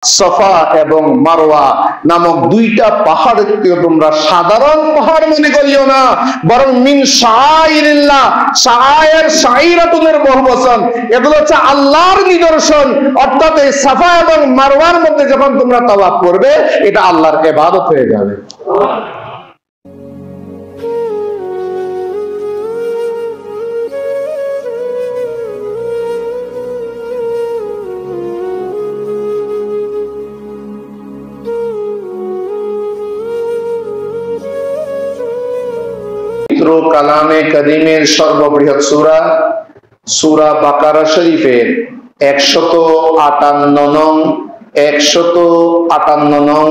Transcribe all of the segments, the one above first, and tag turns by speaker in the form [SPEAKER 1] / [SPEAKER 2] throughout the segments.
[SPEAKER 1] সফা এবং মারওয়া নামক দুইটা পাহাড়কে তোমরা সাধারণ পাহাড় মনে করিও না, বরং মিন শাআইরিল্লাহ, শাআয়ের শাইরাতুনের বহুবচন, এগুলো হচ্ছে আল্লাহর নিদর্শন। অর্থাৎ এই সাফা এবং মারওয়ার মধ্যে যখন তোমরা তাওয়াফ করবে, এটা আল্লাহর ইবাদত হয়ে যাবে। কালামে কারীমের সর্ববৃহৎ সূরা, সূরা বাকারা শরীফের 158 নং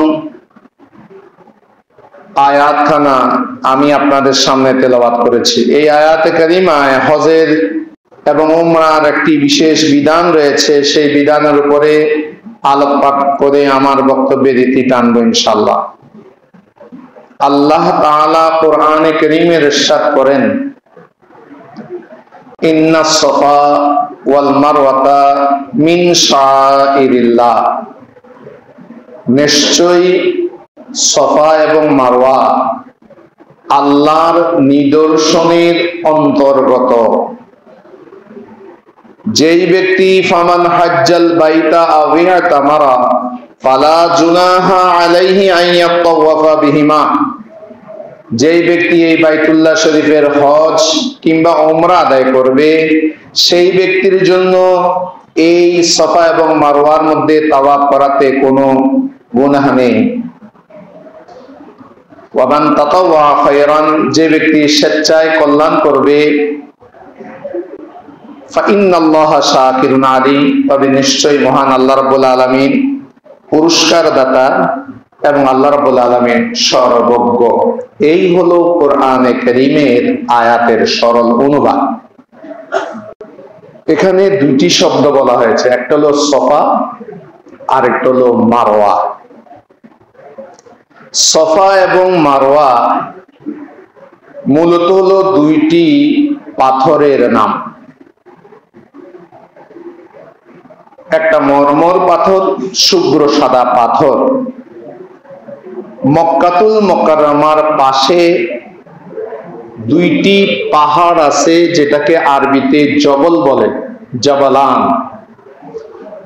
[SPEAKER 1] আয়াতখানা আমি আপনাদের সামনে তেলাওয়াত করেছি। এই আয়াতে কারিমায় হজের এবং উমরার একটি বিশেষ বিধান রয়েছে। সেই বিধানের উপরে আলোকপাত করে আমার বক্তব্যের ইতি টানবো ইনশাআল্লাহ। আল্লাহ তাআলা কোরআনে কারীমের ইরশাদ করেন, ইন্নাস সাফা ওয়াল মারওয়াতা মিন শাআইরিল্লাহ, নিশ্চয়ই সফা এবং মারওয়া আল্লাহর নিদর্শনের অন্তর্গত। যেই ব্যক্তি ফামান হাজ্জাল বাইতা আও ইয়াতামারা ফালা জুনাহা আলাইহি আন ইয়াতাওয়াফা বিহিমা, যেই ব্যক্তি এই বাইতুল্লাহ শরীফের হজ কিংবা উমরা আদায় করবে, সেই ব্যক্তির জন্য এই সফা এবং মারওয়ার মধ্যে তাওয়াফ করাতে কোনো গুনাহ নেই। ওয়ামান তাতাওয়া খায়রান, যে ব্যক্তি স্বেচ্ছায় কল্যাণ করবে, ফাইন্নাল্লাহা শাকিরুন আলিম, তবে নিশ্চয়ই মহান আল্লাহ রাব্বুল আলামিন পুরস্কার দাতা এবং আল্লাহ রাব্বুল আলামিন সর্বজ্ঞ। এই হলো কোরআনে কারীমের আয়াতের সরল অনুবাদ। এখানে দুটি শব্দ বলা হয়েছে, একটা হলো সফা আর একটা হলো মারওয়া। সফা এবং মারওয়া মূলত হলো দুইটি পাথরের নাম। একটা মরমর পাথর, শুভ্র সাদা পাথর। মক্কাতুল মুকাররমার পাশে দুইটি পাহাড় আছে, যেটাকে আরবিতে জবল বলে, জাবালান।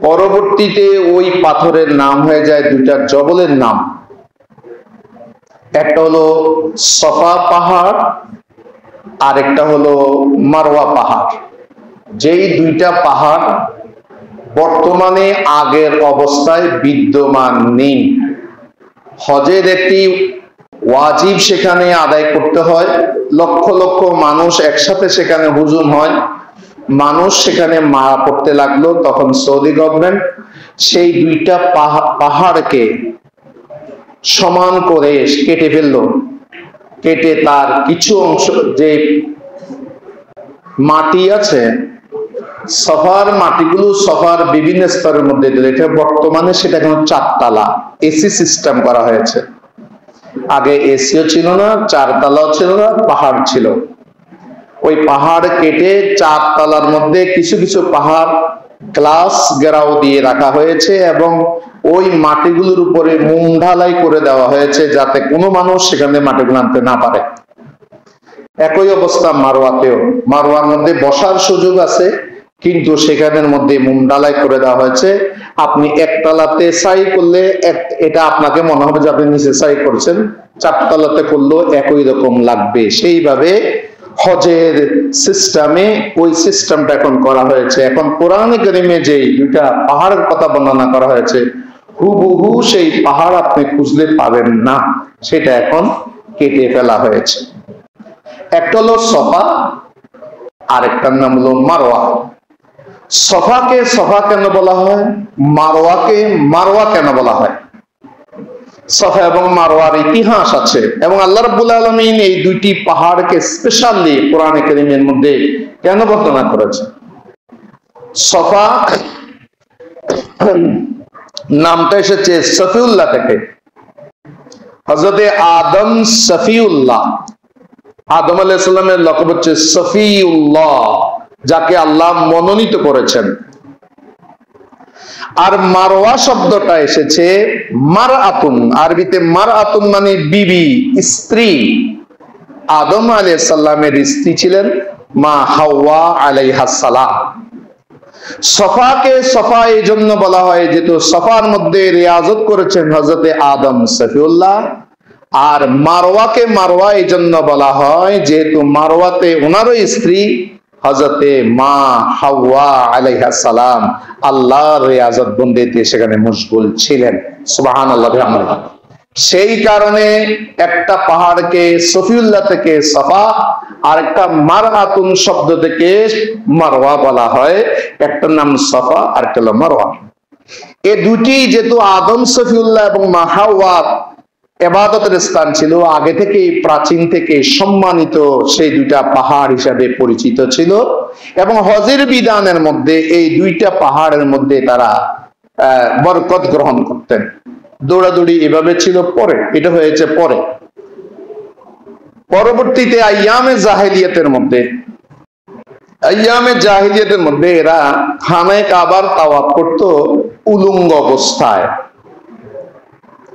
[SPEAKER 1] পরবর্তীতে ওই পাথরের নাম হয়ে যায় দুইটা জবলের নাম। একটা হলো সফা পাহাড় আর একটা হলো মারওয়া পাহাড়। যেই দুইটা পাহাড় বর্তমানে আগের অবস্থায় বিদ্যমান নেই। হজের একটি ওয়াজিব সেখানে আদায় করতে হয়, লক্ষ লক্ষ মানুষ একসাথে সেখানে হুজুম হয়, মানুষ সেখানে মারা পড়তে লাগলো। তখন সৌদি গভর্নমেন্ট সেই দুইটা পাহাড়কে সমান করে কেটে ফেললো। কেটে তার কিছু অংশ, যে মাটি আছে সফার মাটিগুলো সফার বিভিন্ন স্তরের মধ্যে দিল। এটা বর্তমানে সেটা এখন 4 তালা এসি সিস্টেম করা হয়েছে। আগে এসিও ছিল না, 4 তালাও ছিল না, পাহাড় ছিল। ওই পাহাড় কেটে 4 তালার মধ্যে কিছু কিছু পাহাড় গ্লাস ঘেরাও দিয়ে রাখা হয়েছে এবং ওই মাটিগুলোর উপরে মোম ঢালাই করে দেওয়া হয়েছে, যাতে কোনো মানুষ সেখানে মাটিগুলো আনতে না পারে। একই অবস্থা মারওয়াতেও। মারওয়ার মধ্যে বসার সুযোগ আছে, কিন্তু সেখানের মধ্যে মোম ঢালাই করে দেওয়া হয়েছে। আপনি একতলাতে সাই করলে এটা আপনাকে মনে হবে যে আপনি নিচে সাই করছেন, 4 তলাতে করলেও একই রকম লাগবে। সেইভাবে হজের সিস্টেমে ওই সিস্টেমটা এখন করা হয়েছে। এখন কোরআনে কারীমে যে দুইটা পাহাড়ের কথা বর্ণনা করা হয়েছে, হুবহু সেই পাহাড় আপনি খুঁজলে পাবেন না, সেটা এখন কেটে ফেলা হয়েছে। একটা হলো সফা আর একটার নাম হলো মারওয়া। সফাকে সফা কেন বলা হয়, মারওয়াকে মারওয়া কেন বলা হয়? সফা এবং মারওয়ার ইতিহাস আছে এবং আল্লাহ রাব্বুল আলামিন এই দুইটি পাহাড়কে স্পেশালি কোরআনে কারীমের মধ্যে কেন বর্ণনা করেছে। সফা নামটা এসেছে সফিউল্লাহ থেকে। হযরতে আদম সফিউল্লাহ, আদম আলাইহিস সালামের লকব হচ্ছে সফিউল্লাহ, যাকে আল্লাহ মনোনীত করেছেন। আর মারওয়া শব্দটা এসেছে মারআতুন, আরবিতে মারআতুন মানে বিবি, স্ত্রী। আদম আলাইহিস সালামের স্ত্রী ছিলেন মা হাওয়া আলাইহাস সালাম। সফাকে সফা এই জন্য বলা হয় যেহেতু সফার মধ্যে রিয়াজত করেছেন হযরতে আদম সফিউল্লাহ, আর মারওয়াকে মারওয়া এই জন্য বলা হয় যেহেতু মারওয়াতে ওনারও স্ত্রী হযরতে মা হাওয়া আলাইহাস সালাম আল্লাহর রিয়াজত বন্দেতে সেখানে মশগুল ছিলেন। সুবহানাল্লাহ বিহামদিহি। সেই কারণে একটা পাহাড়কে সফিউল্লাহ থেকে সফা আর একটা মারআতুন শব্দ থেকে মারওয়া বলা হয়। একটা নাম সফা আর একটা হলো মারওয়া। এই দুটি যেহেতু আদম সফিউল্লাহ এবং মা হাওয়া ইবাদতের স্থান ছিল, আগে থেকেই প্রাচীন থেকে সম্মানিত সেই দুইটা পাহাড় হিসাবে পরিচিত ছিল এবং হজের বিধানের মধ্যে এই দুইটা পাহাড়ের মধ্যে তারা বরকত গ্রহণ করতেন। দৌড়াদৌড়ি এভাবে ছিল, পরে এটা হয়েছে পরে। পরবর্তীতে আইয়ামে জাহেলিয়াতের মধ্যে এরা খানায়ে কাবার তাওয়াফ করত উলঙ্গ অবস্থায়।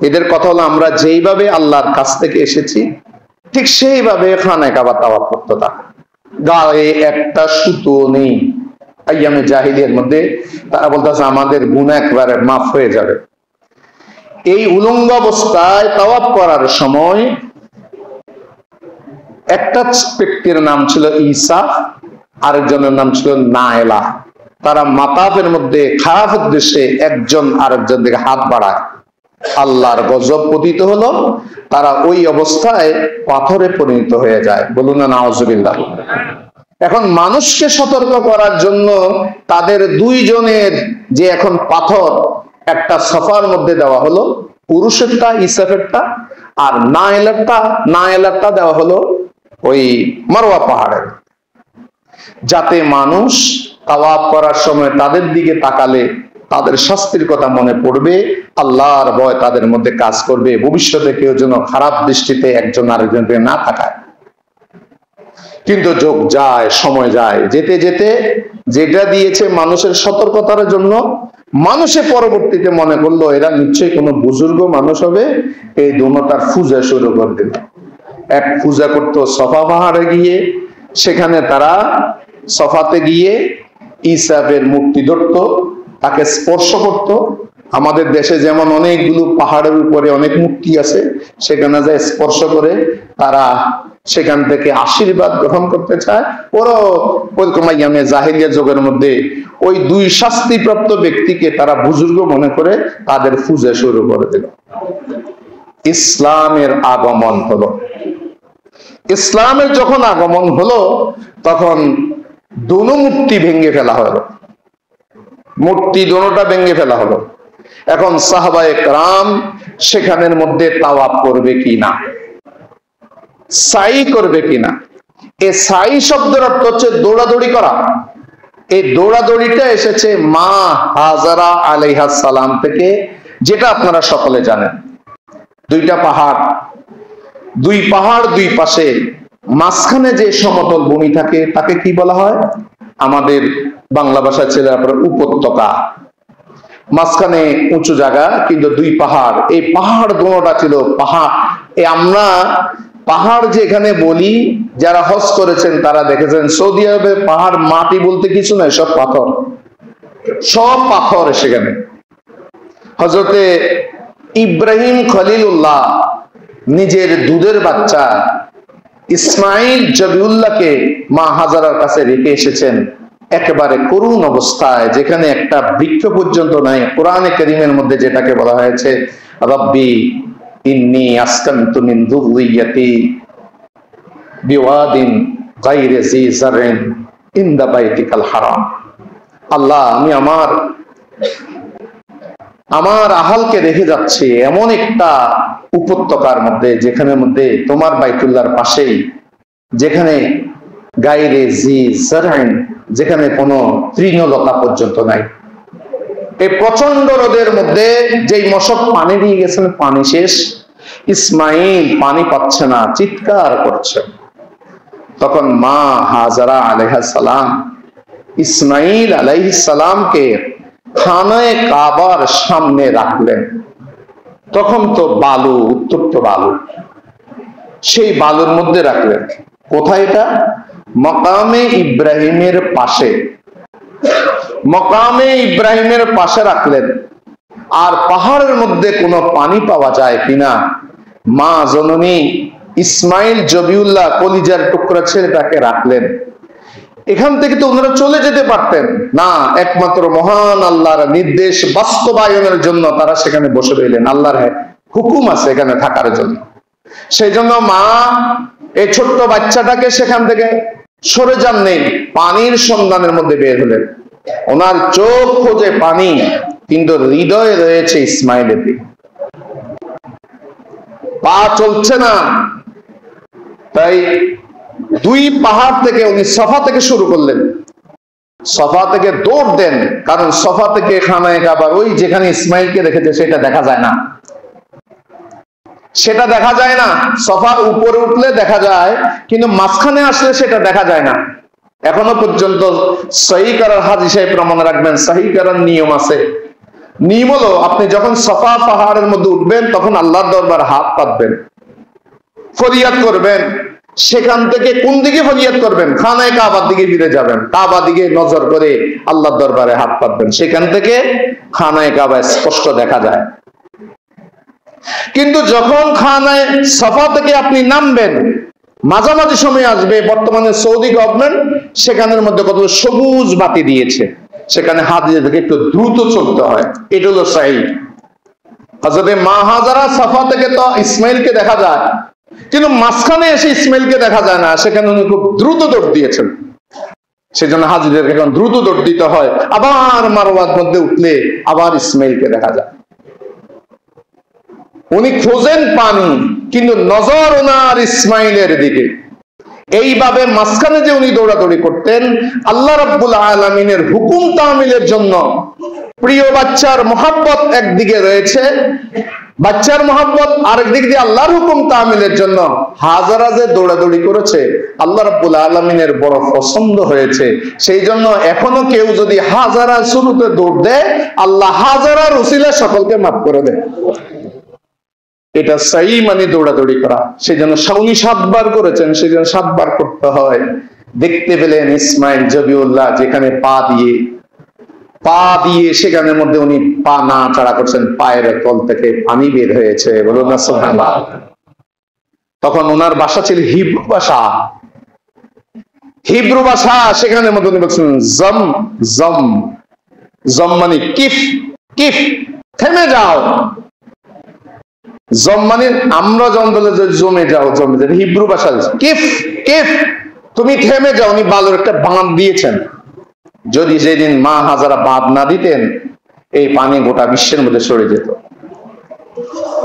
[SPEAKER 1] এদের কথা হলো আমরা যেইভাবে আল্লাহর কাছ থেকে এসেছি ঠিক সেইভাবে খানায়ে কাবা তাওয়াফ করতো। তা গায়ে একটা সুতো নেই। আইয়ামে জাহিলিয়ার মধ্যে তারা বলতেছে আমাদের গুনাহ একবারে মাফ হয়ে যাবে। এই উলঙ্গ অবস্থায় তাওয়াফ করার সময় একটা ব্যক্তির নাম ছিল ঈসা, আরেকজনের নাম ছিল নাইলা। তারা মাতাফের মধ্যে খারাপ উদ্দেশ্যে একজন আরেকজন দিকে হাত বাড়ায়, আল্লাহর গজব পতিত হলো, তারা ওই অবস্থায় পাথরে পরিণত হয়ে যায়। বলুন না নাউজুবিল্লাহ। এখন মানুষকে সতর্ক করার জন্য তাদের দুইজনের যে এখন পাথর একটা সফার মধ্যে দেওয়া হলো, পুরুষেরটা ইসাফেরটা, আর নাইলারটা দেওয়া হলো ওই মারওয়া পাহাড়ের, যাতে মানুষ তাওয়াফ করার সময় তাদের দিকে তাকালে তাদের শাস্তির কথা মনে পড়বে, আল্লাহর ভয় তাদের মধ্যে কাজ করবে, ভবিষ্যতে কেউ যেন খারাপ দৃষ্টিতে একজন আরেকজনকে না তাকায়। কিন্তু যোগ যায়, সময় যায়, যেতে যেতে যেটা দিয়েছে মানুষের সতর্কতার জন্য, মানুষে পরবর্তীতে মনে করলো এরা নিশ্চয়ই কোনো বুজুর্গ মানুষ হবে, এই দুটার পূজা শুরু করে দিল। এক পূজা করতো সফা পাহাড়ে গিয়ে, সেখানে তারা সফাতে গিয়ে ঈসাবের মূর্তি ধরতো, তাকে স্পর্শ করত। আমাদের দেশে যেমন অনেকগুলো পাহাড়ের উপরে অনেক মূর্তি আছে, সেখানে যায় স্পর্শ করে তারা সেখান থেকে আশীর্বাদ গ্রহণ করতে চায়। ওরকম আইয়ামে জাহেলিয়া যুগের মধ্যে ওই দুই শাস্তিপ্রাপ্ত ব্যক্তিকে তারা বুজুর্গ মনে করে তাদের পূজা শুরু করে দিল। ইসলামের আগমন হলো। ইসলামের যখন আগমন হলো তখন দুনো মূর্তি ভেঙে ফেলা হলো, মূর্তি দুটোটা ভেঙে ফেলা হলো। এখন সাহাবায়ে কেরাম সেখানের মধ্যে তাওয়াফ করবে কিনা, সাই করবে কিনা। এই সাই শব্দের অর্থ হচ্ছে দৌড়াদৌড়ি করা। এই দৌড়াদৌড়িটা এসেছে মা হাজারা আলাইহাস সালাম থেকে, যেটা আপনারা সকলে জানেন। দুইটা পাহাড়, দুই পাশে মাঝখানে যে সমতল ভূমি থাকে তাকে কি বলা হয়? আমাদের বাংলা ভাষায় ছিল আপনার উপত্যকা। মাঝখানে উঁচু জায়গা, কিন্তু দুই পাহাড়। এই পাহাড় দুটোটা ছিল পাহাড়। আমরা পাহাড় যেখানে বলি, যারা হজ করেছেন তারা দেখেছেন সৌদি আরবে পাহাড় মাটি বলতে কিছু নাই, সব পাথর, সব পাথর। সেখানে হযরতে ইব্রাহিম খলিলুল্লাহ নিজের দুধের বাচ্চা ইসমাইল জবিউল্লাহকে মা হাজারার কাছে রেখে এসেছেন একেবারে করুণ অবস্থায়, যেখানে একটা বৃক্ষ পর্যন্ত নাই। কোরআনে কারীমের মধ্যে যেটাকে বলা হয়েছে রব্বি ইন্নী আসকানতু মিন যুররিয়াতি বিওয়াদিন গায়রি জি জারইন ইনদা বাইতিকাল হারাম। আল্লাহ, আমি আমার আহালকে রেখে যাচ্ছে এমন একটা উপত্যকার মধ্যে, যেখানে মধ্যে তোমার বাইতুল্লাহর পাশেই, যেখানে গায়রে জি জারইন, যেখানে কোনো তৃণলতা পর্যন্ত নাই। এই প্রচন্ড রোদের মধ্যে যেই মশক পানি দিয়ে গেছেন, পানি শেষ, ইসমাইল পানি পাচ্ছে না, চিৎকার করছে। তখন মা হাজারা আলাইহিস সালাম ইসমাইল আলাইহিস সালামকে খানায়ে কাবার সামনে রাখলেন। তখন তো বালু, উত্তপ্ত বালু, সেই বালুর মধ্যে রাখলেন। কোথায় এটা? মকামে ইব্রাহিমের পাশে, মকামে ইব্রাহিমের পাশে রাখলেন। আর পাহাড়ের মধ্যে কোনো পানি পাওয়া যায় কিনা মা জননী ইসমাইল জবিউল্লাহ কলিজার টুকরা ছেলেটাকে রাখলেন। এখান থেকে তো ওনারা চলে যেতে পারতেন না, একমাত্র মহান আল্লাহর নির্দেশ বাস্তবায়নের জন্য তারা সেখানে বসে রইলেন। আল্লাহর হুকুম আছে এখানে থাকার জন্য। সেই জন্য মা এই ছোট্ট বাচ্চাটাকে সেখান থেকে সরে যান নেই, পানির সন্ধানের মধ্যে বের হলেন। ওনার চোখ খোঁজে পানি, কিন্তু হৃদয়ে রয়েছে ইসমাইলের দিকে, পা চলছে না। তাই দুই পাহাড় থেকে উনি সফা থেকে শুরু করলেন, সফা থেকে দৌড় দেন, কারণ সফা থেকে খানায়ে কাবা ওই যেখানে ইসমাইলকে রেখেছে সেটা দেখা যায় না, সেটা দেখা যায় না। সফার উপরে উঠলে দেখা যায়, কিন্তু মাঝখানে আসলে সেটা দেখা যায় না। এখনো পর্যন্ত সহি করার হাজি সাহেব প্রমাণ রাখবেন, সহি করার নিয়ম আছে। নিয়ম হলো আপনি যখন সফা পাহাড়ের মধ্যে উঠবেন তখন আল্লাহর দরবারে হাত পাতবেন, ফরিয়াদ করবেন। সেখান থেকে কোন দিকে ফরিয়াদ করবেন? খানায়ে কাবার দিকে ফিরে যাবেন, কাবা দিকে নজর করে আল্লাহর দরবারে হাত পাতবেন। সেখান থেকে খানায়ে কাবা স্পষ্ট দেখা যায়। কিন্তু যখন খানায়ে সফা থেকে আপনি নামবেন, মাঝামাঝি সময় আসবে, বর্তমানে সৌদি গভর্নমেন্ট সেখানের মধ্যে কত সবুজ বাতি দিয়েছে, সেখানে হাত দিয়ে থেকে একটু দ্রুত চলতে হয়। এটা হলো সাহি। হযরতে মা হাজারা সফা থেকে তো ইসমাইলকে দেখা যায়, কিন্তু মাঝখানে এসে ইসমাইলকে দেখা যায় না, সেখানে উনি খুব দ্রুত দৌড় দিয়েছেন। সেজন্য হাজিদেরকে এখন দ্রুত দৌড় দিতে হয়। আবার মারওয়ার মধ্যে উঠলে আবার ইসমাইলকে দেখা যায়। উনি খোঁজেন পানি, কিন্তু নজর ওনার ইসমাইলের দিকে। এইভাবে মাঝখানে যে উনি দৌড়াদৌড়ি করতেন, আল্লাহ রাব্বুল আলামিনের হুকুম তামিলের জন্য। প্রিয় বাচ্চার মহব্বত একদিকে রয়েছে, বাচ্চার মহব্বত আরেক দিক দিয়ে আল্লাহর হুকুম তামিলের জন্য হাজারা যে দৌড়াদৌড়ি করেছে, আল্লাহ রাব্বুল আলামিনের বড় পছন্দ হয়েছে। সেই জন্য এখনো কেউ যদি হাজারা শুরুতে দৌড় দেয়, আল্লাহ হাজারার উসিলা সকলকে মাফ করে দেয়। এটা সাই মানে দৌড়াদৌড়ি করা। সেই জন্য উনি 7 বার করেছেন, সেই জন্য 7 বার করতে হয়। দেখতে পেলেন ইসমাইল জবিউল্লাহ যেখানে পা দিয়ে সেখানের মধ্যে উনি পা নাড়াচাড়া করছেন, পায়ের তল থেকে পানি বের হয়েছে। বলুন না সুবহানাল্লাহ। তখন ওনার ভাষা ছিল হিব্রু ভাষা, হিব্রু ভাষা। সেখানের মধ্যে উনি বলছেন জম জম, জম মানে কিফ, কিফ থেমে যাও। জম মানে আমরা জঙ্গলে জমে যাও, জমে যাও, হিব্রু ভাষা কিফ, কিফ তুমি থেমে যাও। উনি বালুর একটা বাঁধ দিয়েছেন। যদি যেদিন মা হাজারা বাঁধ না দিতেন, এই পানি গোটা বিশ্বের মধ্যে সরে যেত।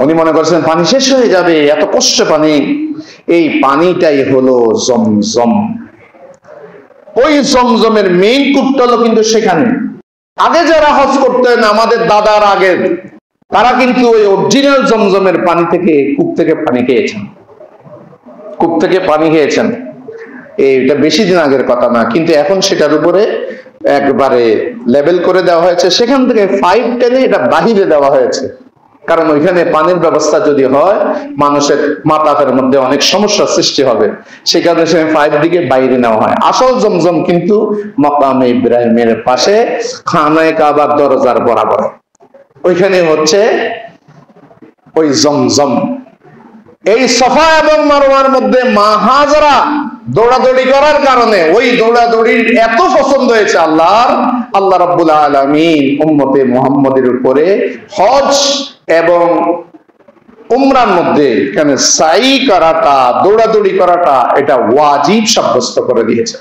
[SPEAKER 1] উনি মনে করছেন পানি শেষ হয়ে যাবে, এত কষ্ট পানি। এই পানিটাই হলো জমজম। ওই জমজমের মেইন কূপটা হলো কিন্তু সেখানে। আগে যারা হজ করতেন, আমাদের দাদার আগে, তারা কিন্তু ওই অরিজিনাল জমজমের পানি থেকে, কূপ থেকে পানি খেয়েছেন, কূপ থেকে পানি খেয়েছেন। এইটা বেশি দিন আগের কথা না, কিন্তু এখন সেটার উপরে একবারে লেভেল করে দেওয়া হয়েছে। সেখান থেকে 5 টেনে এটা বাহিরে দেওয়া হয়েছে, কারণ ওইখানে পানির ব্যবস্থা যদি হয় মানুষের মাতাফের মধ্যে অনেক সমস্যার সৃষ্টি হবে। সেই কারণে সেখানে 5 দিকে বাইরে নেওয়া হয়। আসল জমজম কিন্তু মাকামে ইব্রাহিমের পাশে খানায়ে কাবার দরজার বরাবর, ওইখানে হচ্ছে ওই জমজম। এই সফা এবং মারওয়ার মধ্যে মা হাজারা দৌড়াদৌড়ি করার কারণে ওই দৌড়াদৌড়ির এত পছন্দ হয়েছে আল্লাহর, আল্লাহ রাব্বুল আলামিন উম্মতে মুহাম্মদের উপরে হজ এবং উমরার মধ্যে এখানে সাই করাটা, দৌড়াদৌড়ি করাটা, এটা ওয়াজিব সাব্যস্ত করে দিয়েছে।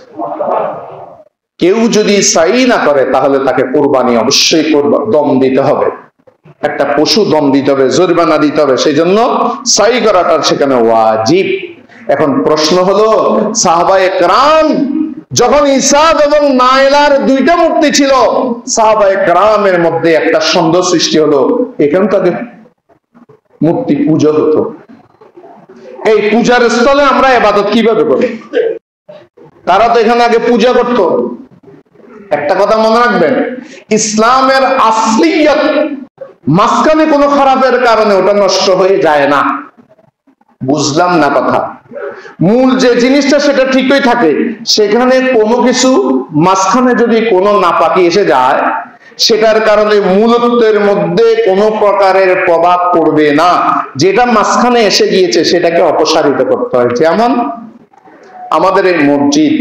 [SPEAKER 1] কেউ যদি সাই না করে তাহলে তাকে কুরবানি অবশ্যই দম দিতে হবে, একটা পশু দম দিতে হবে, জরিমানা দিতে হবে। সেই জন্য সাই করাটা সেখানে ওয়াজিব। এখন প্রশ্ন হলো, সাহাবায়ে কেরাম যখন ইসাদ এবং নাইলার 2টা মূর্তি ছিল, সাহাবায়ে কেরামের মধ্যে একটা সন্দেহ সৃষ্টি হলো, এখানে তাদের মূর্তি পূজা হতো। এই পূজার স্থলে আমরা ইবাদত কিভাবে করি? তারা তো এখানে আগে পূজা করত, একটা কথা মনে রাখবেন, ইসলামের আসলিয়ত মাঝখানে কোনো খারাপের কারণে ওটা নষ্ট হয়ে যায় না। বুঝলাম না কথা? মূল যে জিনিসটা সেটা ঠিকই থাকে, সেখানে কোনো কিছু মাঝখানে যদি কোনো নাপাকি এসে যায়, সেটার কারণে মূলত্বের মধ্যে কোনো প্রকারের প্রভাব পড়বে না। যেটা মাঝখানে এসে গিয়েছে সেটাকে অপসারিত করতে হয়। যেমন আমাদের এই মসজিদ,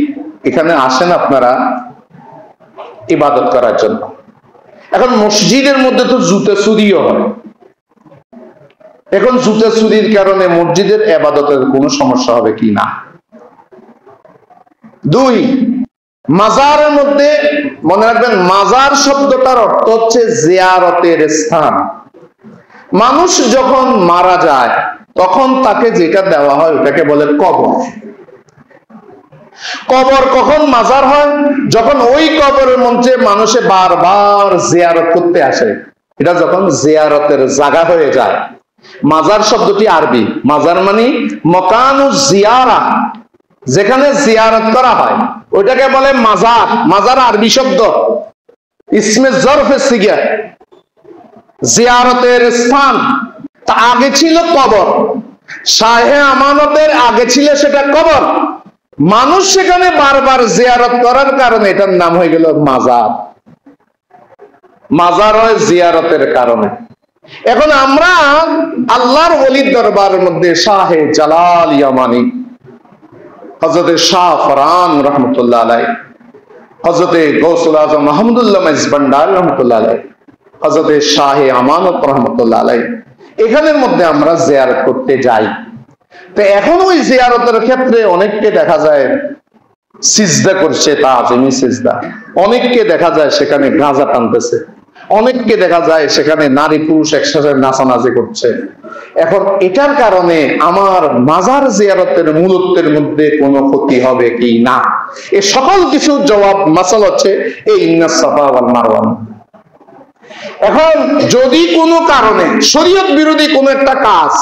[SPEAKER 1] এখানে আসেন আপনারা ইবাদত করার জন্য। এখন মসজিদের মধ্যে তো জুতা চুরিও হয়। এখন জুতা চুরির কারণে মসজিদের ইবাদতের কোনো সমস্যা হবে কি না? দুই, মাজারের মধ্যে মনে রাখবেন, মাজার শব্দটার অর্থ হচ্ছে জিয়ারতের স্থান। মানুষ যখন মারা যায় তখন তাকে যেটা দেওয়া হয় ওটাকে বলে কবর। কবর কখন মাজার হয়? যখন ওই কবরের মধ্যে মানুষে বারবার জিয়ারত করতে আসে, এটা যখন জিয়ারতের জায়গা হয়ে যায়। মাজার শব্দটি আরবি, মাজার মানে মকানু জিয়ারা, যেখানে জিয়ারত করা হয় ওইটাকে বলে মাজার। মাজার আরবি শব্দ, ইসমে জরফে সিগা, জিয়ারতের স্থান। তা আগে ছিল কবর, শাহে আমানতের আগে ছিল সেটা কবর। মানুষ সেখানে বারবার জিয়ারত করার কারণে এটার নাম হয়ে গেল মাজার। মাজার হয় জিয়ারতের কারণে। এখন আমরা আল্লাহর ওলির দরবারের মধ্যে শাহে জালাল ইয়ামানি হযরতে শাহ ফরান রহমতুল্লাহ আলাইহি, হযরতে গৌসুল আজম মাহমুদুল্লাহ মেজবান্ডারি রহমতুল্লাহ আলাইহি, হযরতে শাহে আমানত রহমতুল্লাহ আলাইহি, এখানের মধ্যে আমরা জিয়ারত করতে যাই। তো এখন ওই জিয়ারতের ক্ষেত্রে অনেককে দেখা যায় সিজদা করছে, তাজিমি সিজদা। অনেককে দেখা যায় সেখানে গাঁজা টানতেছে, অনেককে দেখা যায় সেখানে নারী পুরুষ একসাথে নাচানাচি করছে। এখন এটার কারণে আমার মাজার জিয়ারতের মূলত্বের মধ্যে কোনো ক্ষতি হবে কি না, এ সকল কিছু জবাব মাসাল হচ্ছে এই ইন্নাস সাফা ওয়াল মারওয়া। এখন যদি কোনো কারণে শরীয়ত বিরোধী কোনো একটা কাজ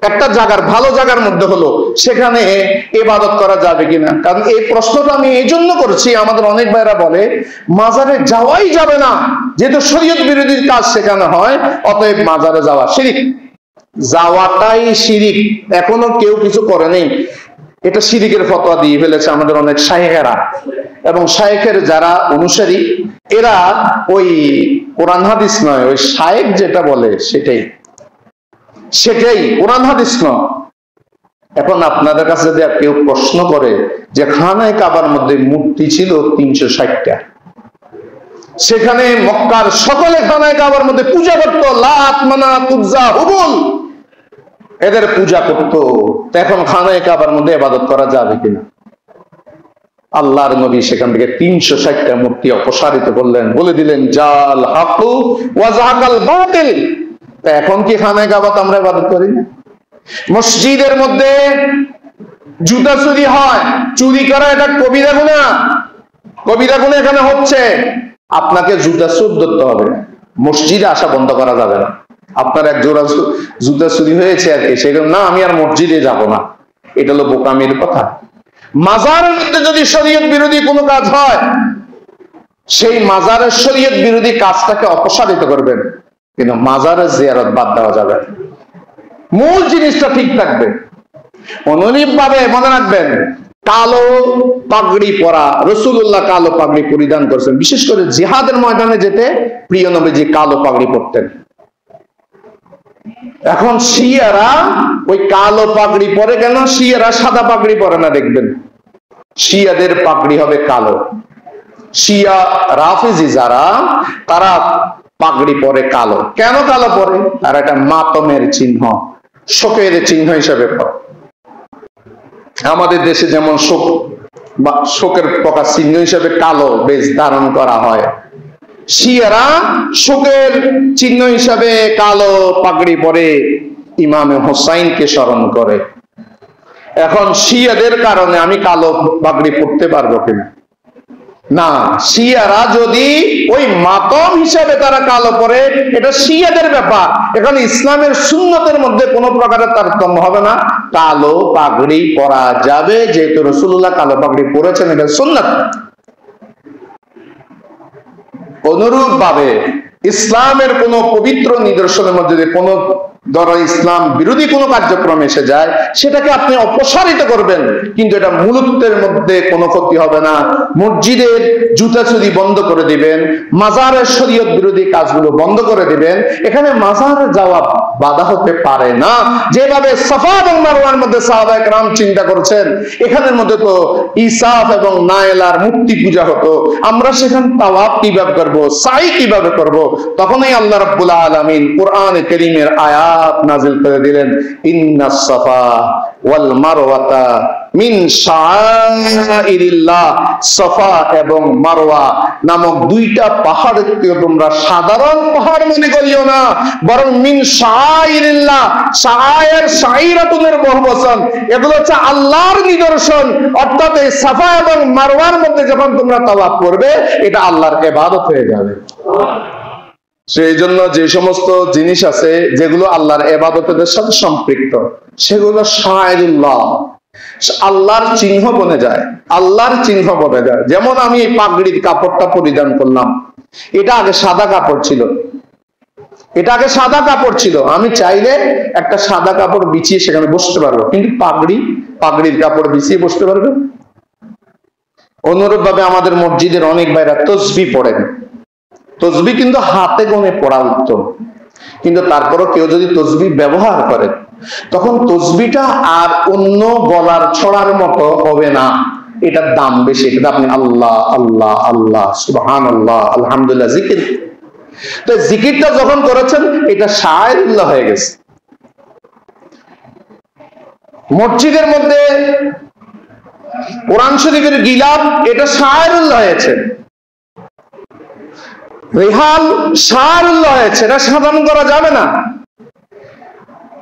[SPEAKER 1] একটা জায়গার ভালো জায়গার মধ্যে হলো, সেখানে ইবাদত করা যাবে কিনা? কারণ এই প্রশ্নটা আমি এই জন্য করছি, আমাদের অনেক ভাইরা বলে মাজারে যাওয়াই যাবে না, যেহেতু শরীয়ত বিরোধী কাজ সেখানে হয়, অতএব মাজারে যাওয়া শিরিক। যাওয়াটাই শিরিক, এখনো কেউ কিছু করে নেই। এটা শিরিকের ফতোয়া দিয়ে ফেলেছে আমাদের অনেক শায়েখেরা, এবং শায়েখের যারা অনুসারী এরা ওই কোরআন হাদিস নয়, ওই শায়েখ যেটা বলে সেটাই কোরআন হাদিস নয়। এখন আপনাদের কাছে যদি কেউ প্রশ্ন করে যে খানায়ে কাবার মধ্যে মূর্তি ছিল 360টা, সেখানে মক্কার সকলে খানায়ে কাবার মধ্যে পূজা করত, লাত মানাত উজ্জা হুবল এদের পূজা করত, এখন খানায়ে কাবার মধ্যে ইবাদত করা যাবে কিনা? আল্লাহর নবী সেখান থেকে 360টা মূর্তি অপসারিত করলেন, বলে দিলেন জাল হাকু ওয়া যাহাকাল বাতিল। এখন কি খানায়ে কাবাত আমরা ইবাদত করি না? মসজিদের মধ্যে জুতা চুরি হয়, চুরি করা এটা কবিরা গুনাহ, কবিরা গুনাহ এখানে হচ্ছে। আপনাকে জুতা চোর ধরতে হবে, মসজিদে আসা বন্ধ করা যাবে না। আপনার এক জোড়া জুতা চুরি হয়েছে আর কি, সেখানে না আমি আর মসজিদে যাব না, এটা হলো বোকামির কথা। মাজারের মধ্যে যদি শরীয়ত বিরোধী কোনো কাজ হয়, সেই মাজারের শরীয়ত বিরোধী কাজটাকে অপসারিত করবেন, কিন্তু মাজারের জিয়ারত বাদ দেওয়া যাবে। মূল জিনিসটা ঠিক থাকবে। অনুরূপ ভাবে মনে রাখবেন, কালো পাগড়ি পরা, রাসূলুল্লাহ কালো পাগড়ি পরিধান করেছেন, বিশেষ করে জিহাদের ময়দানে যেতে প্রিয় নবীজি কালো পাগড়ি পরতেন। এখন শিয়ারা ওই কালো পাগড়ি পরে কেন? শিয়ারা সাদা পাগড়ি পরে না, দেখবেন শিয়াদের পাগড়ি হবে কালো। শিয়া রাফিজি যারা, তারা পাগড়ি পরে কালো। কেন কালো পরে? তারা একটা মাতমের চিহ্ন, শোকের চিহ্ন হিসেবে পরে। আমাদের দেশে যেমন শোকের প্রকাশ চিহ্ন হিসেবে কালো বেশ ধারণ করা হয়, শিয়ারা শোকের চিহ্ন হিসাবে কালো পাগড়ি পরে ইমামে হোসাইনকে স্মরণ করে। এখন শিয়াদের কারণে আমি কালো পাগড়ি পরতে পারবো কিনা? না, শিয়ারা যদি ওই মাতম হিসাবে তারা কালো পরে, এটা শিয়াদের ব্যাপার। এখানে ইসলামের সুন্নতের মধ্যে কোনো প্রকারের তারতম্য হবে না, কালো পাগড়ি পরা যাবে, যেহেতু রাসূলুল্লাহ কালো পাগড়ি পরেছেন, এটা সুন্নাত। অনুরূপ ভাবে ইসলামের কোন পবিত্র নিদর্শনের মধ্যে যদি কোন ধরো ইসলাম বিরোধী কোন কার্যক্রম এসে যায়, সেটাকে আপনি অপসারিত করবেন, কিন্তু এটা মূলত্বের মধ্যে কোনো ক্ষতি হবে না। মসজিদের জুতাচুরি বন্ধ করে দিবেন, মাজারের শরীয়ত বিরোধী কাজগুলো বন্ধ করে দিবেন। এখানে মাজার যাওয়া বাধা হতে পারে না। যেভাবে সাফা এবং মারওয়ার মধ্যে সাহাবায়ে কেরাম চিন্তা করছেন, এখানের মধ্যে তো ইসাফ এবং নাইলার মূর্তি পূজা হতো, আমরা সেখানে তাওয়াফ কিভাবে করব, সাই কিভাবে করব? তখনই আল্লাহ রাব্বুল আলামিন কোরআনে কারীমের আয়াত নাযিল করে দিলেন, ইন্নাস সাফা ওয়াল মারওয়াতা মিন শাআইরিল্লাহ। সাফা এবং মারওয়া নামক দুইটা পাহাড়কে তোমরা সাধারণ পাহাড় মনে করিও না, বরং মিন শাআইরিল্লাহ, শাআয়ের শাইরাতুনের বহুবচন, এগুলো হচ্ছে আল্লাহর নিদর্শন। অর্থাৎ এই সাফা এবং মারওয়ার মধ্যে যখন তোমরা তাওয়াফ করবে, এটা আল্লাহর ইবাদত হয়ে যাবে। সেই জন্য যে সমস্ত জিনিস আছে যেগুলো আল্লাহর ইবাদতের সাথে সম্পৃক্ত, সেগুলো শাআইরুল্লাহ, আল্লাহর চিহ্ন বনে যায়, আল্লাহর চিহ্ন বনে যায়। যেমন আমি এই পাগড়ির কাপড়টা পরিধান করলাম, এটা আগে সাদা কাপড় ছিল, এটা আগে সাদা কাপড় ছিল, আমি চাইলে একটা সাদা কাপড় বিছিয়ে সেখানে বসতে পারবো, কিন্তু পাগড়ির কাপড় বিছিয়ে বসতে পারবে? অনুরূপ ভাবে আমাদের মসজিদের অনেক ভাইরা তসবিহ পড়েন, তসবিহ কিন্তু হাতে গোনে পড়া উত্তম, কিন্তু তারপরও কেউ যদি তসবিহ ব্যবহার করে, তখন তসবিহটা আর অন্য গলার ছড়ার মতো হবে না, এটার দাম বেশি। এটা আপনি আল্লাহ আল্লাহ আল্লাহ সুবহানাল্লাহ আলহামদুলিল্লাহ জিকির, তো জিকিরটা যখন করেছেন, এটা শাআইরুল্লাহ হয়ে গেছে। মসজিদের মধ্যে কোরআন শরীফের গিলাফ, এটা শাআইরুল্লাহ হয়েছে। রেহাল শাআইরুল্লাহ হয়েছে, এটা সাধারণ করা যাবে না।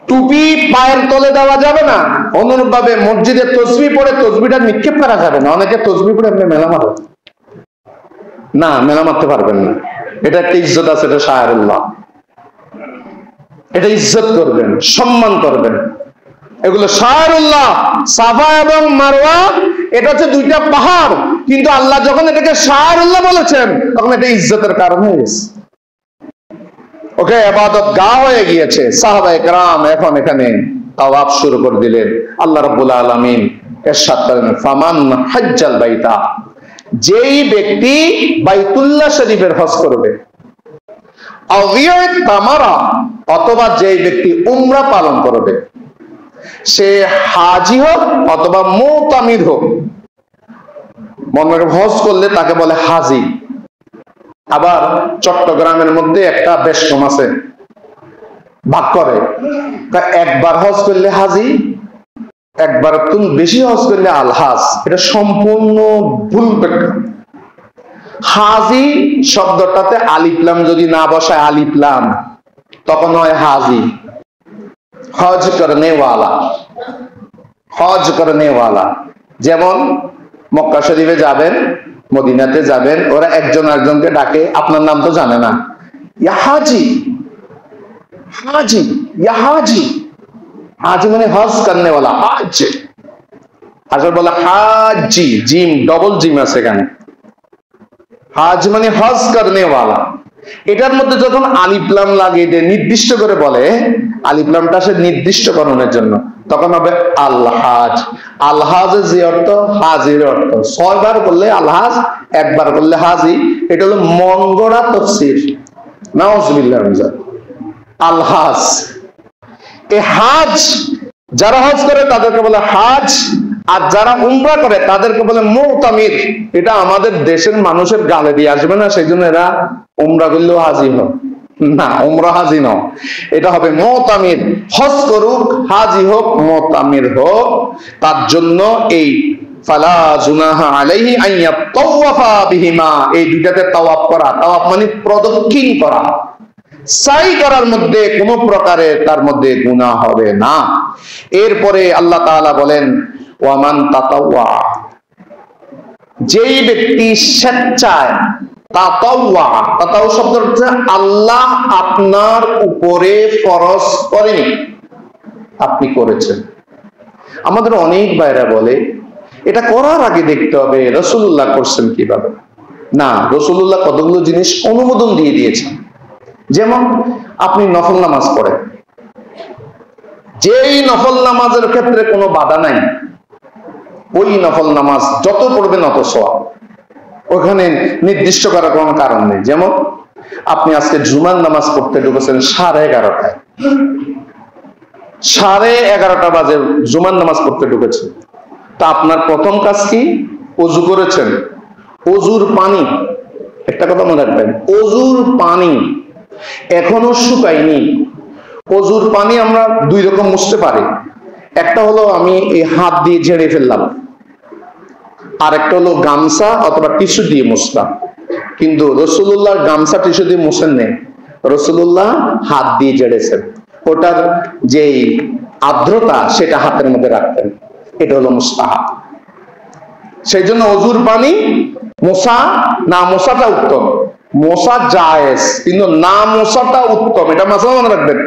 [SPEAKER 1] টুপি পায়ের তলে দেওয়া যাবে না। অনুরূপ ভাবে মসজিদে তসবিহ পড়ে তসবিহটা নিক্ষেপ করা যাবে না। অনেকে তসবিহ পড়ে আপনি মেলা মারেন না, মেলা মারতে পারবেন না। এটা একটা ইজ্জত আছে, এটা শাআইরুল্লাহ, এটা ইজ্জত করবেন, সম্মান করবেন, এগুলো শাআইরুল্লাহ। সাফা এবং মারওয়া এটা হচ্ছে দুইটা পাহাড়, কিন্তু আল্লাহ যখন এটাকে শাআইরুল্লাহ বলেছেন, তখন এটা ইজ্জতের কারণ হয়ে গেছে, ওকে ইবাদত গাহ হয়ে গিয়েছে। সাহাবায়ে কেরাম এখন এখানে তাওয়াফ শুরু করে দিলেন। আল্লাহ রাব্বুল আলামিন ইরশাদ করেন, ফামান হাজ্জাল বাইতা, যেই ব্যক্তি বাইতুল্লাহ শরীফের হজ করবে, আওয়াইত তামারা, অথবা যেই ব্যক্তি উমরা পালন করবে, সে হাজি হোক অথবা মুতামির হোক। মনে হজ করলে তাকে বলে হাজি। আবার চট্টগ্রামের মধ্যে একটা বেশকম আছে, ভাগ করে, একবার হজ করলে হাজি, একবার তুমি বেশি হজ করলে আলহাজ। এটা সম্পূর্ণ ভুল ব্যাখ্যা। হাজি শব্দটাতে আলিফলাম যদি না বসায়, আলিফলাম, তখন হয় হাজি। হজ করনে ওয়ালা, হজ করনে ওয়ালা। যেমন মক্কা শরীফে যাবেন, মদিনাতে যাবেন, ওরা একজন একজনকে ডাকে, আপনার নাম তো জানে না, ইয়া হাজি, হাজি, ইয়া হাজি। হাজি মানে হজ করনে ওয়ালা, হাজ। আসলে বলে হাজি, জিম, ডবল জিম আছে এখানে। হাজ মানে হজ করনে ওয়ালা। এটার মধ্যে যখন আলিফলাম লাগিয়ে দিয়ে নির্দিষ্ট করে বলে, আলিফলামটা সে নির্দিষ্টকরণের জন্য, তখন হবে আলহাজ। আলহাজের যে অর্থ, হাজির অর্থ। 6 বার বললে আলহাজ, একবার বললে হাজি। এটা হলো মন গড়া তাফসীর। নাউজুবিল্লাহ। আলহাজ, এই হাজ, যারা হজ করে তাদেরকে বলে হাজ, আর যারা উমরা করে তাদেরকে বলে মুতামির। এটা আমাদের দেশের মানুষের গালে দিয়ে আসবে না, সেই জন্য এরা উমরা করলেও হাজি হোক না, উমরা হাজি ন, এটা হবে মুতামির। হজ করুক, হাজি হোক, মুতামির হোক, তার জন্য এই ফালা জুনাহা আলাইহি আন ইয়াতাওয়াফা বিহিমা, এই দুইটাতে তাওয়াফ করা। তাওয়াফ মানে প্রদক্ষিণ করা, সাই করার মধ্যে কোন প্রকারের তার মধ্যে গুনাহ হবে না। এরপরে আল্লাহ তাআলা বলেন, ওয়ামান তাতাওয়া, যেই ব্যক্তি স্বেচ্ছায়, তাতাওয়া, তাতাও শব্দটা হচ্ছে আল্লাহ আপনার উপরে ফরজ করেনি, আপনি করেছেন। আমাদের অনেক ভাইরা বলে এটা করার আগে দেখতে হবে রাসূলুল্লাহ করছেন কিভাবে। না, রাসূলুল্লাহ কতগুলো জিনিস অনুমোদন দিয়ে দিয়েছেন। যেমন আপনি নফল নামাজ পড়েন, যেই নফল নামাজের ক্ষেত্রে কোনো বাধা নাই, ওই নফল নামাজ যত পড়বেন অত সওয়াব, ওখানে নির্দিষ্ট করার কোনো কারণ নেই। যেমন আপনি আজকে জুমার নামাজ পড়তে ঢুকেছেন 11:30টায়, 11:30 বাজে জুমার নামাজ পড়তে ঢুকেছেন, তা আপনার প্রথম কাজ কি? ওযু করেছেন, ওযুর পানি, একটা কথা মনে রাখবেন, ওযুর পানি এখনো শুকায়নি। ওযুর পানি আমরা দুই রকম মুছতে পারি, একটা হলো আমি এই হাত দিয়ে ঝেড়ে ফেললাম, আর একটা হলো গামছা অথবা টিস্যু দিয়ে মুছলাম। কিন্তু রাসূলুল্লাহ গামছা টিস্যু দিয়ে মুছেন নেই, রাসূলুল্লাহ হাত দিয়ে ঝেড়েছেন। ওটার যেই আর্দ্রতা সেটা হাতের মধ্যে রাখতেন, এটা হলো মুস্তাহাব। সেই জন্য ওযুর পানি মোছা, না মোছাটা উত্তম, মোছা জায়েজ কিন্তু না মোছাটা উত্তম, এটা মাঝে মনে রাখবেন।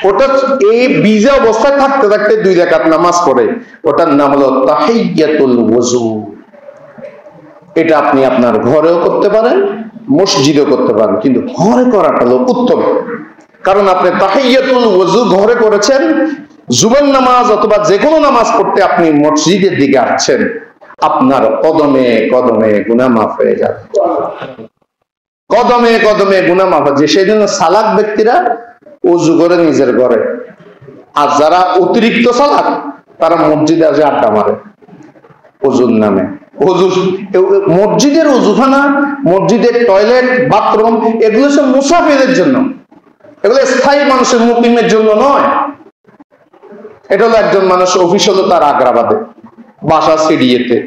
[SPEAKER 1] ওটা এই ভিজা অবস্থায় থাকতে থাকতে 2 রাকাত নামাজ পড়ে, ওটার নাম হলো তাহিয়াতুল ওযু। এটা আপনি আপনার ঘরেও করতে পারেন, মসজিদেও করতে পারেন, কিন্তু ঘরে করাটা হলো উত্তম। কারণ আপনি তাহিয়াতুল ওযু ঘরে করেছেন, জুমার নামাজ অথবা যে কোনো নামাজ পড়তে আপনি মসজিদের দিকে আসছেন, আপনার কদমে কদমে গুনাহ মাফ হয়ে যাবে, কদমে কদমে গুনাহ মাফ হয়। সেই জন্য সালাক ব্যক্তিরা ওযু করে নিজের ঘরে, আর যারা অতিরিক্ত সালাক তারা মসজিদে আসে আড্ডা মারে ওযুর নামে। মসজিদের ওযুখানা, মসজিদের টয়লেট, বাথরুম এগুলো সব মুসাফিরের জন্য, এগুলো স্থায়ী মানুষের মুকিমের জন্য নয়। এটা হলো একজন মানুষ অফিস হলো তার আগ্রাবাদে, বাসা সিডিএতে,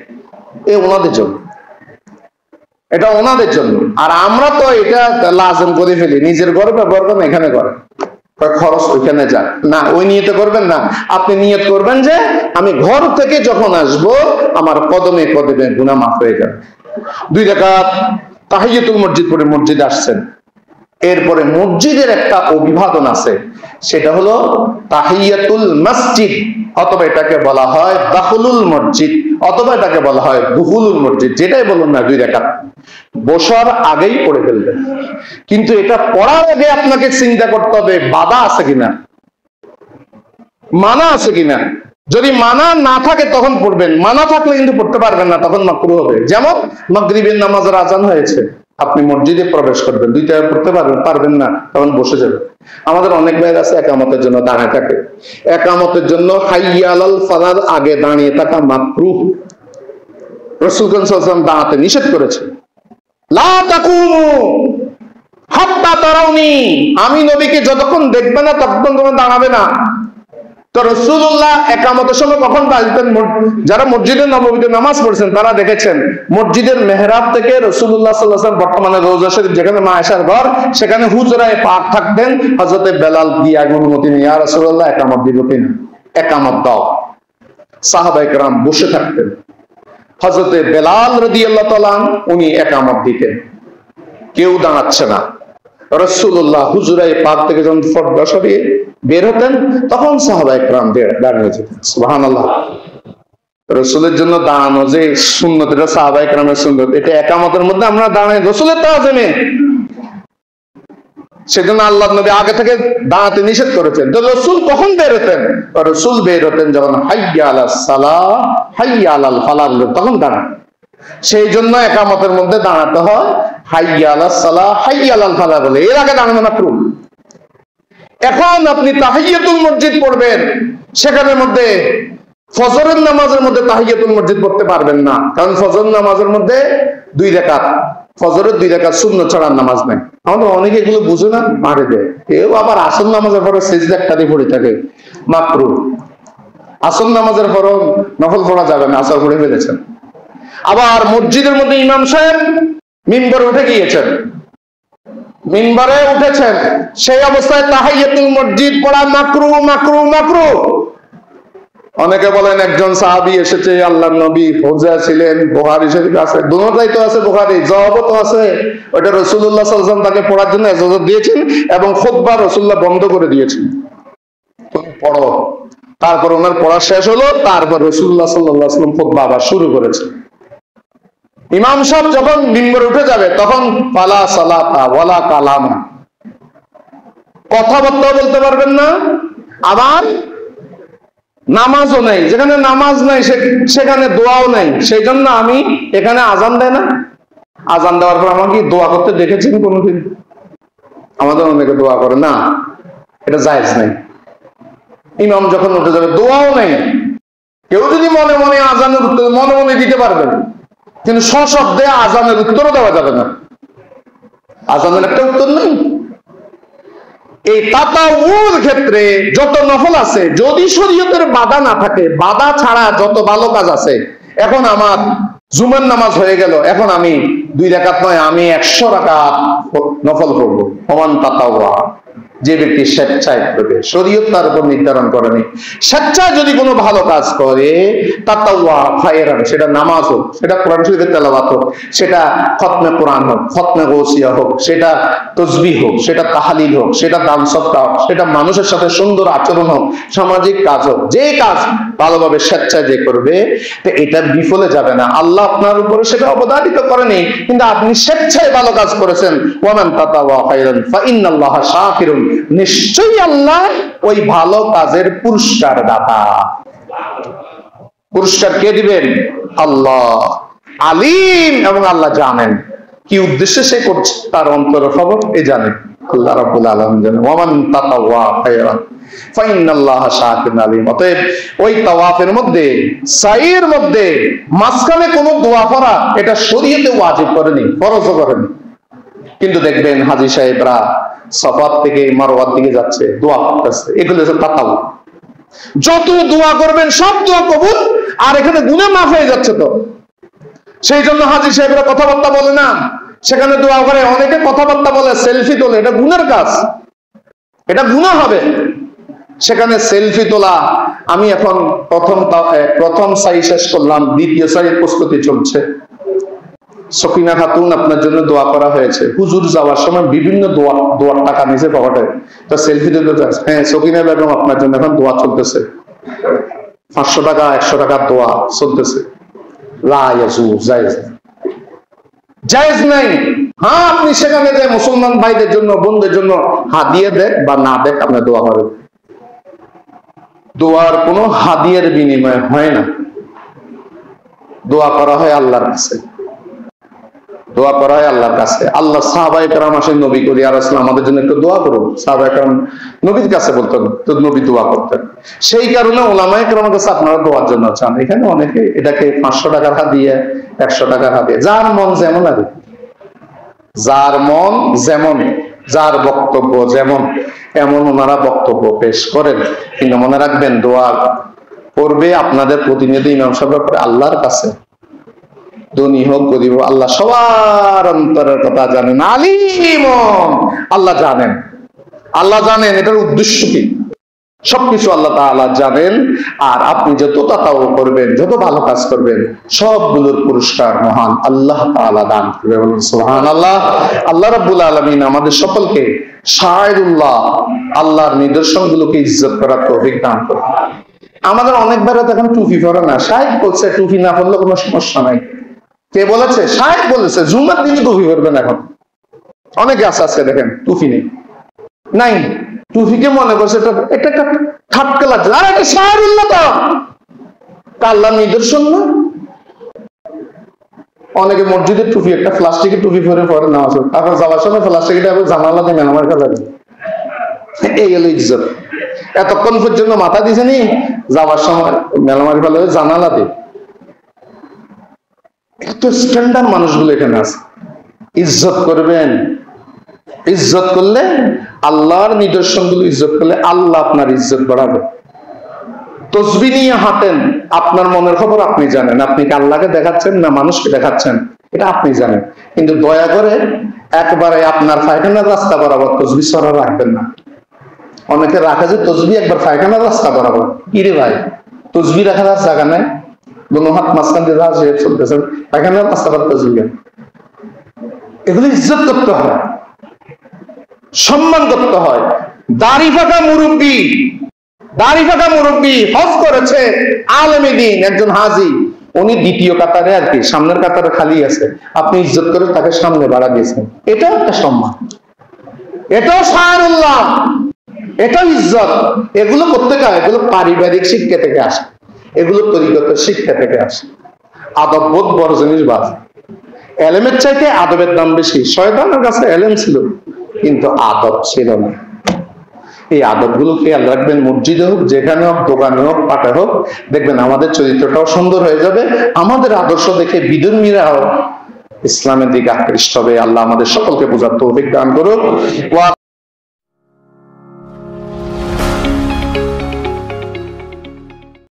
[SPEAKER 1] ওনাদের জন্য, এটা ওনাদের জন্য। আর আমরা তো এটা লাজম করে ফেলি, নিজের ঘরে ব্যবহার করেন, এখানে করেন, খরচ ওইখানে যাক না, ওই নিয়তে করবেন না। আপনি নিয়ত করবেন যে আমি ঘর থেকে যখন আসব আমার কদমে কদমে গুনাহ মাফ হয়ে যাবে। 2 রাকাত তাহিয়াতুল মসজিদ পড়ে মসজিদে আসছেন, এরপরে মসজিদের একটা অভিবাদন আছে, সেটা হলো তাহিয়াতুল মসজিদ, অথবা এটাকে বলা হয় দাখুলুল মসজিদ, অথবা এটাকে বলা হয় দুখুলুল মসজিদ, যেটাই বলুন না 2 রাকাত বসার আগেই পড়ে ফেলবেন। কিন্তু এটা পড়ার আগে আপনাকে চিন্তা করতে হবে বাধা আছে কিনা, মানা আছে কিনা। যদি মানা না থাকে তখন পড়বেন, মানা থাকলে কিন্তু পড়তে পারবেন না, তখন মাকরুহ হবে। যেমন মাগরিবের নামাজের আজান হয়েছে, আপনি মসজিদে প্রবেশ করবেন, 2 টাকা পড়তে পারবেন না, তখন বসে যাবেন। আমাদের অনেক ভাই আছে একামতের জন্য দাঁড়িয়ে থাকে, একামতের জন্য হাইয়া আলাল ফালার আগে দাঁড়িয়ে থাকা মাকরুহ। রাসূল সাল্লাল্লাহু আলাইহি ওয়াসাল্লাম দাঁড়াতে নিষেধ করেছে, লা তাকুমু হাত্তা তারাউনি, আমি নবীকে যতক্ষণ দেখবে না ততক্ষণ তোমরা দাঁড়াবে না। তো রাসূলুল্লাহ একামতের সময় কখন দাঁড়াতেন? যারা মসজিদে নববীতে নামাজ পড়ছেন তারা দেখেছেন মসজিদের মেহরাব থেকে রাসূলুল্লাহ সাল্লাল্লাহু আলাইহি ওয়াসাল্লাম বর্তমানে রওজা শরীফ যেখানে মা আয়েশার ঘর, সেখানে হুজরায়ে পাক থাকতেন। হযরতে বেলাল গিয়ে অনুমতি নিয়ে, ইয়া রাসূলুল্লাহ একামত দিব কিনা, একামত দাও। সাহাবায়ে কেরাম বসে থাকতেন, হযরতে বেলাল রাদিয়াল্লাহু তাআলা উনি একামত দিতেন, কেউ দাঁড়াচ্ছে না। রাসূলুল্লাহ হুজরায়ে পাক থেকে যখন পর্দা সরিয়ে বের হতেন তখন সাহাবায়ে কেরাম দাঁড়িয়ে যেতেন। সুবহানাল্লাহ। রাসূলের জন্য দাঁড়ানো যে সুন্নত, এটা সাহাবায়ে কেরামের সুন্নত, এটা একামতের মধ্যে আমরা দাঁড়াই রাসূলের তাআজিমে। সেজন্য আল্লাহর নবী আগে থেকে দাঁড়াতে নিষেধ করেছেন। তো রাসূল কখন বের হতেন? রাসূল বের হতেন যখন হাইয়া আলাস সালাহ হাইয়া আলাল ফালাহ, তখন দাঁড়ান। সেই জন্য একামতের মধ্যে দাঁড়াতে হয় হাইয়া আলাস সালাহ হাইয়া আলাল ফালাহ বলে, এর আগে দাঁড়ানো মাকরুহ। এখন আপনি তাহিয়াতুল মসজিদ পড়বেন, সেখানের মধ্যে ফজরের নামাজের মধ্যে তাহিয়াতুল মসজিদ পড়তে পারবেন না, কারণ ফজর নামাজের মধ্যে 2 রাকাত, ফজরের 2 রাকাত সুন্নত ছাড়ার নামাজ নাই। আমাদের অনেকে এগুলো বুঝে না, মারে দেয়। কেউ আবার আসর নামাজের পরে সিজদা একটা দিয়ে পড়ে থাকে, মাকরুহ। আসর নামাজের পর নফল পড়া যাবে না, আসর পড়ে ফেলেছেন। আবার মসজিদের মধ্যে ইমাম সাহেব মিম্বরে উঠে গিয়েছেন, মিম্বরে উঠেছেন, সেই অবস্থায় তাহিয়াতুল মসজিদ পড়া মাকরুহ মাকরুহ মাকরুহ। অনেকে বলেন একজন সাহাবী এসেছে, আল্লাহর নবী হোজা ছিলেন, বুখারী শরীফ আছে, দুটোটাই তো আছে, বুখারী জবাবও তো আছে। ওটা রাসূলুল্লাহ সাল্লাল্লাহু আলাইহি ওয়াসাল্লাম তাকে পড়ার জন্য ইজাজত দিয়েছেন এবং খুতবা রাসূলুল্লাহ বন্ধ করে দিয়েছেন, তুমি পড়ো। তারপর ওনার পড়া শেষ হলো, তারপর রাসূলুল্লাহ সাল্লাল্লাহু আলাইহি ওয়াসাল্লাম খুতবা আবার শুরু করেছেন। ইমাম সাহেব যখন মিম্বরে উঠে যাবে তখন ফালা সালাতা ওয়ালা কালামা, কথাবার্তা বলতে পারবেন না, আবার নামাজও নাই। যেখানে নামাজ নাই সেখানে দোয়াও নাই। সেই জন্য আমি এখানে আজান দেয় না, আজান দেওয়ার পর আমাকে দোয়া করতে দেখেছেন কোনোদিন? আমাদের অনেকে দোয়া করে না, এটা জায়েজ নাই। ইমাম যখন উঠে যাবে দোয়াও নাই। কেউ যদি মনে মনে আজানের উত্তর মনে মনে দিতে পারবেন, কিন্তু সশব্দে আজানের উত্তরও দেওয়া যাবে না। আজানের একটা উত্তর নেই। এই তাতাউর ক্ষেত্রে যত নফল আছে, যদি শরীয়তের বাধা না থাকে, বাধা ছাড়া যত ভালো কাজ আছে, এখন আমার জুমার নামাজ হয়ে গেল, এখন আমি 2 রাকাত নয়, আমি 100 রাকাত নফল করবো। ওমান তাতাওয়া, যে ব্যক্তি স্বেচ্ছায় করবে, শরীয়ত তার উপর নির্ধারণ করেনি, স্বেচ্ছায় যদি কোনো ভালো কাজ করে, তাতাওয়া খায়রান, সেটা নামাজ হোক, সেটা কোরআন শরীফের তেলাওয়াত হোক, সেটা খতমে কোরআন হোক, খতমে গৌসিয়া হোক, সেটা তাসবিহ হোক, সেটা তাহলিল হোক, সেটা দান সদকা হোক, সেটা মানুষের সাথে সুন্দর আচরণ হোক, সামাজিক কাজ হোক, যে কাজ ভালোভাবে স্বেচ্ছায় যে করবে, তো এটা বিফলে যাবে না। আল্লাহ আপনার উপরে সেটা অবধারিত করেনি, কিন্তু আপনি স্বেচ্ছায় ভালো কাজ করেছেন। ওয়ামান তাতাওয়া খায়রান ফাইন্নাল্লাহা শাকিরুন, নিশ্চয়ই আল্লাহ ওই ভালো কাজের পুরস্কার দাতা। পুরস্কার কে দিবেন? আল্লাহ আলিম, এবং আল্লাহ জানেন কি উদ্দেশ্যে সে করছে, তার অন্তরের খবর এ জানেন আল্লাহ রাব্বুল আলামিন জানেন। ওয়ামান তাতাওয়া খায়রান ফাইন্নাল্লাহা শাকিরুন আলিম। অতএব ওই তাওয়াফের মধ্যে, সাইয়ের মধ্যে মাঝখানে কোনো দোয়া পড়া, এটা শরীয়তে ওয়াজিব করেনি, ফরজও করেনি। কিন্তু দেখবেন হাজী সাহেবরা সাফা থেকে মারওয়ার দিকে যাচ্ছে, দোয়া করতেছে, এগুলো হচ্ছে তাতাওয়া। যত দোয়া করবেন সব দোয়া কবুল, আর এখানে গুনাহ মাফ হয়ে যাচ্ছে। তো সেই জন্য হাজী সাহেবরা কথাবার্তা বলে না, সেখানে দোয়া করে। অনেকে কথাবার্তা বলে, সেলফি তোলে, এটা গুনার কাজ, এটা গুনাহ হবে। সেখানে সেলফি তোলা, আমি এখন প্রথম সাই শেষ করলাম, দ্বিতীয় সাইয়ের প্রস্তুতি চলছে। সকিনা খাতুন, আপনার জন্য দোয়া করা হয়েছে। হুজুর যাওয়ার সময় বিভিন্ন দোয়ার টাকা নিচে পকেটে, তো সেলফি দিতে যাচ্ছে। হ্যাঁ, সকিনা বেগম আপনার জন্য এখন দোয়া চলতেছে, 500 টাকা 100 টাকার দোয়া চলতেছে। জায়েজ নাই। হ্যাঁ, আপনি সেখানে যে মুসলমান ভাইদের জন্য, বোনদের জন্য হাদিয়া দেখ বা না দেখ, আপনার দোয়া করেন। দোয়ার কোনো হাদিয়ার বিনিময় হয় না, দোয়া করা হয় আল্লাহর কাছে, দোয়া করা হয় আল্লাহর কাছে। আল্লাহ সাহাবায়ে কেরাম আসেন নবী করি আর রাসূল আমাদের জন্য একটু দোয়া করুন, সাহাবায়ে কেরাম নবীর কাছে বলতেন, তো নবী দোয়া করতেন। সেই কারণে উলামায়ে কেরামের কাছে আপনারা দোয়ার জন্য চান। এখানে অনেকে এটাকে 500 টাকার হাদিয়া, 100 টাকার হাদিয়া, যার মন যেমন আর, যার মন যেমন, যার বক্তব্য যেমন, এমন ওনারা বক্তব্য পেশ করেন। কিন্তু মনে রাখবেন, দোয়া করবে আপনাদের প্রতিনিধি ইমাম সাহেবের পরে আল্লাহর কাছে। ধনী হোক গরিব হোক, আল্লাহ সবার অন্তরের কথা জানেন, আলিম, আল্লাহ জানেন, আল্লাহ জানেন এটার উদ্দেশ্য কি, সবকিছু আল্লাহ তাআলা জানেন। আর আপনি যত তাতাও করবেন, যত ভালো কাজ করবেন, সবগুলোর পুরস্কার মহান আল্লাহ তাআলা দান করবে। বলুন সুবহানাল্লাহ। আল্লাহ রাব্বুল আলামিন আমাদের সকলকে শায়রুল্লাহ, আল্লাহর নিদর্শনগুলোকে ইজ্জত করার তৌফিক দান করুন। আমাদের অনেক ভাইরা এখন টুপি পরে না, শায়েখ বলছে টুপি না পরলে কোনো সমস্যা নাই। কে বলেছে? শায়েখ বলেছে জুমার দিনে টুপি পরবেন। এখন অনেকে আছে, আজকে দেখেন টুপি নেই, নাই, টুপিকে মনে করছে এটা একটা ঠাটকা লাগছে। আর এটা শায়রুল্লাহ, তো আল্লাহর নিদর্শন না। অনেকে মসজিদের টুপি, একটা প্লাস্টিকের টুপি পরে নামাজ, তারপর যাওয়ার সময় প্লাস্টিকটা জানালা দিয়ে মেলামার কাছে যাবে, এই হলো ইজ্জত। এতক্ষণ পর্যন্ত মাথা দিছে নি, যাওয়ার সময় মেলামারি ফেলে জানালা দিয়ে। এত স্ট্যান্ডার্ড মানুষগুলো এখানে আছে। ইজ্জত করবেন, ইজ্জত করলে আল্লাহর নিদর্শনগুলো ইজ্জত করলে আল্লাহ আপনার ইজ্জত বাড়াবে। তসবিহ নিয়ে হাঁটেন, আপনার মনের খবর আপনি জানেন, আপনি কি আল্লাহকে দেখাচ্ছেন না মানুষকে দেখাচ্ছেন, এটা আপনি জানেন। কিন্তু দয়া করে একবারে আপনার পায়খানার রাস্তা বরাবর তসবিহ সরা রাখবেন না। অনেকে রাখে যে তসবিহ একবার পায়খানার রাস্তা বরাবর। কিরে ভাই, তসবিহ রাখার জায়গা নাই, দোনো হাত মাঝখান দিয়ে চলতেছেন, পায়খানার রাস্তা বরাবর তসবিহ। এগুলো ইজ্জত করতে হয়, সম্মান করতে হয়। দাড়ি ফাঁকা মুরব্বী হজ করেছে, আলেমে দ্বীন, একজন হাজী, উনি দ্বিতীয় কাতারে আর কি, সামনের কাতারে খালি আছে, আপনি ইজ্জত করে তাকে সামনে বাড়া দিয়েছেন, এটাও একটা সম্মান, এটাও শায়রুল্লাহ, এটাও ইজ্জত। এগুলো কোত্থেকে হয়? এগুলো পারিবারিক শিক্ষা থেকে আসে, এগুলো তরিকত শিক্ষা থেকে আসে। আদব বোধ বড় জিনিস বাদ। এলেমের চাইতে আদবের দাম বেশি। শয়তানের কাছে এলেম ছিল কিন্তু আদব ছিল না। এই আদব গুলো খেয়াল রাখবেন, মসজিদে হোক, যেখানে হোক, দোকানে হোক, পাটে হোক, দেখবেন আমাদের চরিত্রটাও সুন্দর হয়ে যাবে। আমাদের আদর্শ দেখে বিধর্মীরাও ইসলামের দিকে আকৃষ্ট হবে। আল্লাহ আমাদের সকলকে বোঝার তৌফিক দান করুক।